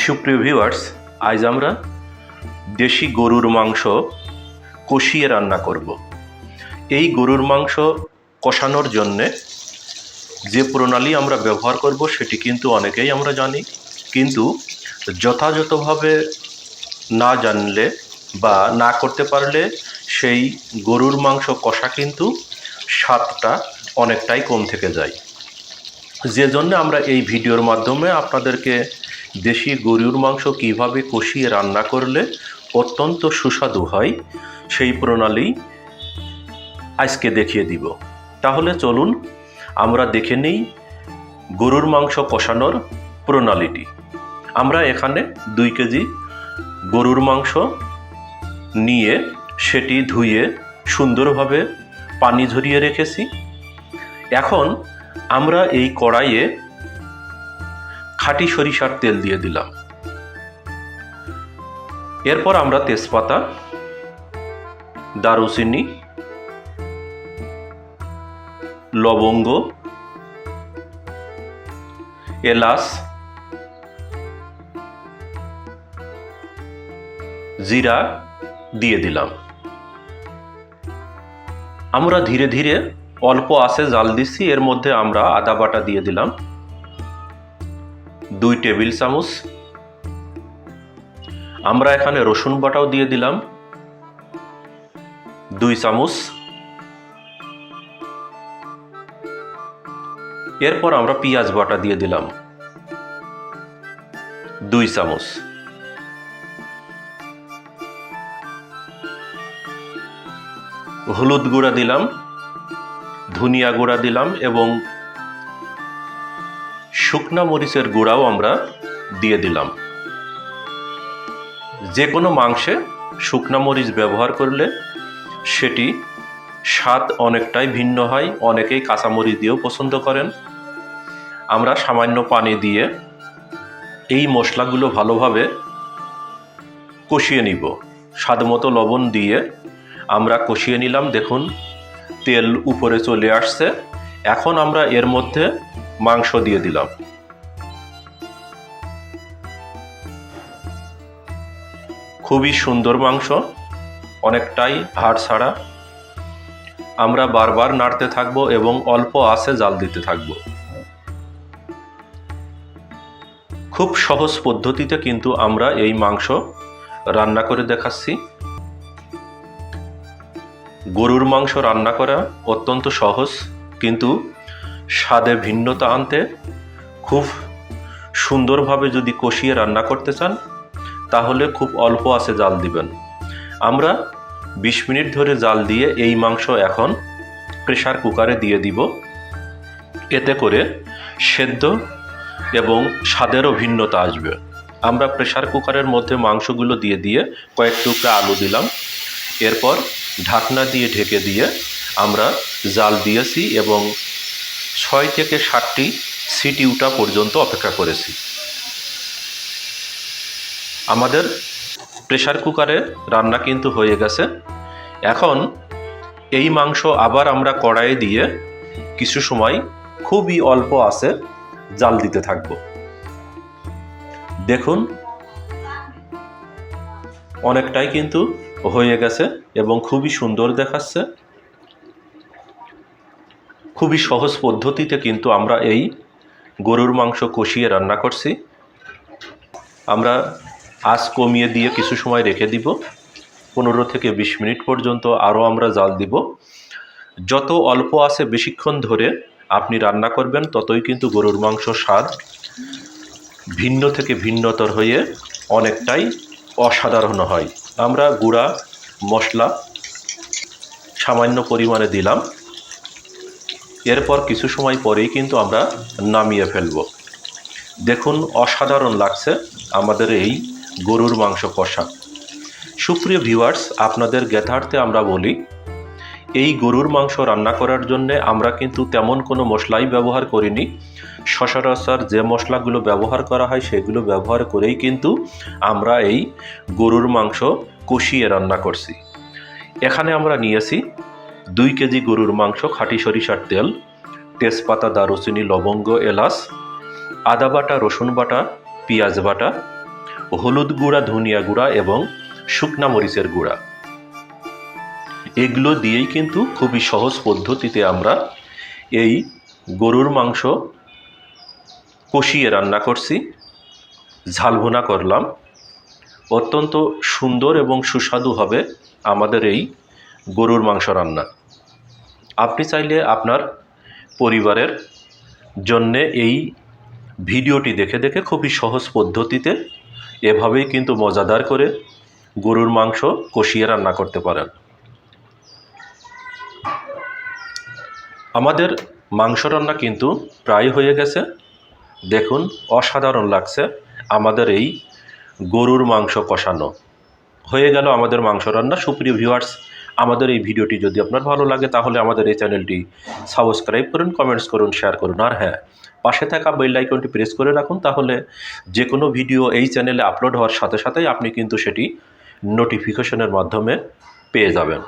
সুপ্রিয় ভিউয়ার্স, আজ আমরা দেশি গরুর মাংস কষিয়ে রান্না করব। এই গরুর মাংস কষানোর জন্যে যে প্রণালী আমরা ব্যবহার করব সেটি কিন্তু অনেকেই আমরা জানি, কিন্তু যথাযথভাবে না জানলে বা না করতে পারলে সেই গরুর মাংস কষা কিন্তু স্বাদটা অনেকটাই কম থেকে যায়। যে জন্য আমরা এই ভিডিওর মাধ্যমে আপনাদেরকে দেশি গরুর মাংস কিভাবে কষিয়ে রান্না করলে অত্যন্ত সুস্বাদু হয় সেই প্রণালী আজকে দেখিয়ে দিব। তাহলে চলুন আমরা দেখে নিই গরুর মাংস কষানোর প্রণালীটি। আমরা এখানে 2 কেজি গরুর মাংস নিয়ে সেটি ধুয়ে সুন্দরভাবে পানি ঝরিয়ে রেখেছি। এখন আমরা এই কড়াইয়ে খাঁটি সরিষার তেল দিয়ে দিলাম। এরপর আমরা তেজপাতা, দারুচিনি, লবঙ্গ, এলাচ, জিরা দিয়ে দিলাম। আমরা ধীরে ধীরে অল্প আঁচে জাল দিচ্ছি। এর মধ্যে আমরা আদা বাটা দিয়ে দিলাম 2 টেবিল চামচ। আমরা এখানে রসুন বাটাও দিয়ে দিলাম 2 চামচ। এরপর আমরা পেঁয়াজ বাটা দিয়ে দিলাম 2 চামচ। হলুদ গুঁড়া দিলাম, ধনিয়া গুঁড়া দিলাম এবং শুকনা মরিচের গুঁড়াও আমরা দিয়ে দিলাম। যে কোনো মাংসে শুকনা মরিচ ব্যবহার করলে সেটি স্বাদ অনেকটাই ভিন্ন হয়। অনেকেই কাঁচামরিচ দিয়েও পছন্দ করেন। আমরা সামান্য পানি দিয়ে এই মশলাগুলো ভালোভাবে কষিয়ে নিব। স্বাদমতো লবণ দিয়ে আমরা কষিয়ে নিলাম। দেখুন তেল উপরে চলে আসছে। এখন আমরা এর মধ্যে মাংস দিয়ে দিলাম। খুবই সুন্দর মাংস, অনেকটাই হাড় ছাড়া। আমরা বারবার নাড়তে থাকবো এবং অল্প আঁচে জাল দিতে থাকবো। খুব সহজ পদ্ধতিতে কিন্তু আমরা এই মাংস রান্না করে দেখাচ্ছি। গরুর মাংস রান্না করা অত্যন্ত সহজ, কিন্তু স্বাদে ভিন্নতা আনতে খুব সুন্দরভাবে যদি কষিয়ে রান্না করতে চান তাহলে খুব অল্প আঁচে জাল দিবেন। আমরা 20 মিনিট ধরে জাল দিয়ে এই মাংস এখন প্রেসার কুকারে দিয়ে দিব। এতে করে সেদ্ধ এবং স্বাদেরও ভিন্নতা আসবে। আমরা প্রেসার কুকারের মধ্যে মাংসগুলো দিয়ে দিয়ে কয়েক টুকরা আলু দিলাম। এরপর ঢাকনা দিয়ে ঢেকে দিয়ে আমরা জাল দিয়েছি এবং 6 থেকে 7টি সিটি উঠা পর্যন্ত অপেক্ষা করেছি। আমাদের প্রেসার কুকারে রান্না কিন্তু হয়ে গেছে। এখন এই মাংস আবার আমরা কড়াইয়ে দিয়ে কিছু সময় খুবই অল্প আঁচে জাল দিতে থাকব। দেখুন অনেকটাই কিন্তু হয়ে গেছে এবং খুবই সুন্দর দেখাচ্ছে। খুবই সহজ পদ্ধতিতে কিন্তু আমরা এই গরুর মাংস কষিয়ে রান্না করছি। আমরা আঁচ কমিয়ে দিয়ে কিছু সময় রেখে দিব। 15 থেকে 20 মিনিট পর্যন্ত আরও আমরা জাল দিব। যত অল্প আঁচে বেশিক্ষণ ধরে আপনি রান্না করবেন ততই কিন্তু গরুর মাংস স্বাদ ভিন্ন থেকে ভিন্নতর হয়ে অনেকটাই অসাধারণ হয়। আমরা গুঁড়া মশলা সামান্য পরিমাণে দিলাম। এরপর কিছু সময় পরেই কিন্তু আমরা নামিয়ে ফেলব। দেখুন অসাধারণ লাগছে আমাদের এই গরুর মাংস কষা। সুপ্রিয় ভিউয়ার্স, আপনাদের জ্ঞাতার্থে আমরা বলি, এই গরুর মাংস রান্না করার জন্য আমরা কিন্তু তেমন কোনো মশলাই ব্যবহার করিনি। সচরাচর যে মশলাগুলো ব্যবহার করা হয় সেগুলো ব্যবহার করেই কিন্তু আমরা এই গরুর মাংস কষিয়ে রান্না করছি। এখানে আমরা নিয়েছি 2 কেজি গরুর মাংস, খাঁটি সরিষার তেল, তেজপাতা, দারুচিনি, লবঙ্গ, এলাচ, আদা বাটা, রসুন বাটা, পেঁয়াজ বাটা, হলুদ গুঁড়া, ধনিয়া গুঁড়া এবং শুকনা মরিচের গুঁড়া। এগুলো দিয়েই কিন্তু খুবই সহজ পদ্ধতিতে আমরা এই গরুর মাংস কষিয়ে রান্না করছি, ঝাল ভুনা করলাম। অত্যন্ত সুন্দর এবং সুস্বাদু হবে আমাদের এই গরুর মাংস রান্না। আপনি চাইলে আপনার পরিবারের জন্যে এই ভিডিওটি দেখে দেখে খুবই সহজ পদ্ধতিতে এভাবেই কিন্তু মজাদার করে গরুর মাংস কষিয়ে রান্না করতে পারেন। আমাদের মাংস রান্না কিন্তু প্রায় হয়ে গেছে। দেখুন, অসাধারণ লাগছে আমাদের এই গরুর মাংস কষানো। হয়ে গেল আমাদের মাংস রান্না। সুপ্রিয় ভিউয়ার্স, আমাদের এই ভিডিওটি যদি আপনার ভালো লাগে তাহলে আমাদের এই চ্যানেলটি সাবস্ক্রাইব করুন, কমেন্টস করুন, শেয়ার করুন। আর হ্যাঁ, পাশে থাকা বেল আইকনটি প্রেস করে রাখুন, তাহলে যে কোনো ভিডিও এই চ্যানেলে আপলোড হওয়ার সাথে সাথেই আপনি কিন্তু সেটি নোটিফিকেশনের মাধ্যমে পেয়ে যাবেন।